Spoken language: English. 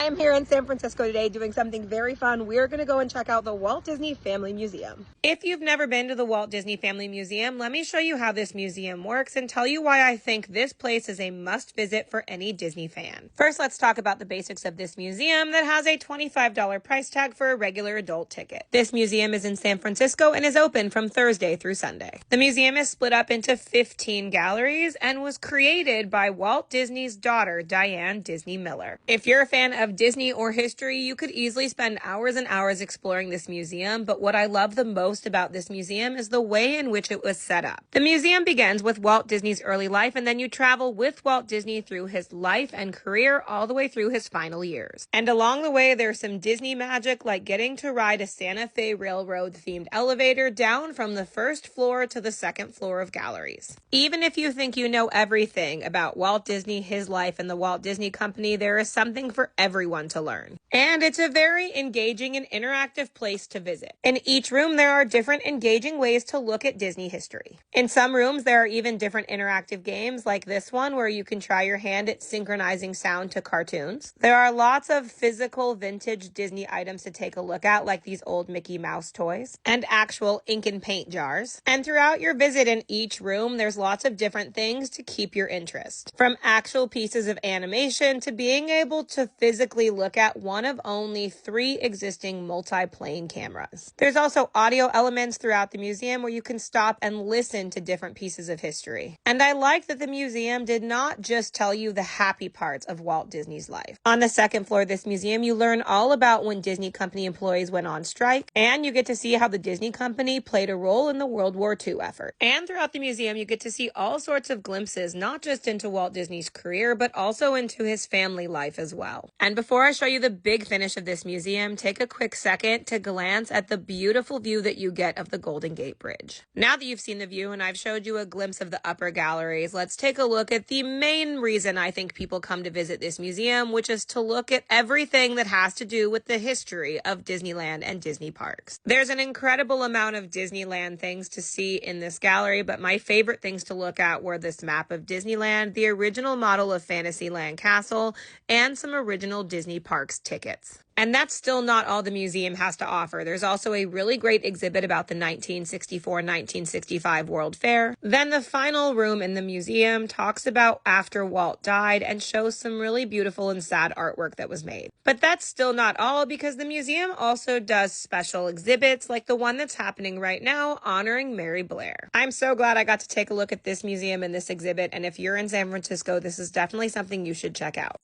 I'm here in San Francisco today doing something very fun. We're going to go and check out the Walt Disney Family Museum. If you've never been to the Walt Disney Family Museum, let me show you how this museum works and tell you why I think this place is a must visit for any Disney fan. First, let's talk about the basics of this museum that has a $25 price tag for a regular adult ticket. This museum is in San Francisco and is open from Thursday through Sunday. The museum is split up into 15 galleries and was created by Walt Disney's daughter, Diane Disney Miller. If you're a fan of Disney or history, you could easily spend hours and hours exploring this museum, but what I love the most about this museum is the way in which it was set up. The museum begins with Walt Disney's early life, and then you travel with Walt Disney through his life and career all the way through his final years. And along the way, there's some Disney magic, like getting to ride a Santa Fe Railroad themed elevator down from the first floor to the second floor of galleries. Even if you think you know everything about Walt Disney, his life, and the Walt Disney Company, there is something for everyone to learn. And it's a very engaging and interactive place to visit. In each room, there are different engaging ways to look at Disney history. In some rooms, there are even different interactive games like this one where you can try your hand at synchronizing sound to cartoons. There are lots of physical vintage Disney items to take a look at, like these old Mickey Mouse toys and actual ink and paint jars. And throughout your visit in each room, there's lots of different things to keep your interest. From actual pieces of animation to being able to physically look at one of only 3 existing multi-plane cameras. There's also audio elements throughout the museum where you can stop and listen to different pieces of history. And I like that the museum did not just tell you the happy parts of Walt Disney's life. On the second floor of this museum, you learn all about when Disney Company employees went on strike, and you get to see how the Disney Company played a role in the World War II effort. And throughout the museum, you get to see all sorts of glimpses, not just into Walt Disney's career, but also into his family life as well. And before I show you the big finish of this museum, take a quick second to glance at the beautiful view that you get of the Golden Gate Bridge. Now that you've seen the view and I've showed you a glimpse of the upper galleries, let's take a look at the main reason I think people come to visit this museum, which is to look at everything that has to do with the history of Disneyland and Disney parks. There's an incredible amount of Disneyland things to see in this gallery, but my favorite things to look at were this map of Disneyland, the original model of Fantasyland Castle, and some original Disney Parks tickets. And that's still not all the museum has to offer. There's also a really great exhibit about the 1964-1965 World Fair. Then the final room in the museum talks about after Walt died and shows some really beautiful and sad artwork that was made. But that's still not all, because the museum also does special exhibits like the one that's happening right now honoring Mary Blair. I'm so glad I got to take a look at this museum and this exhibit, and if you're in San Francisco, this is definitely something you should check out.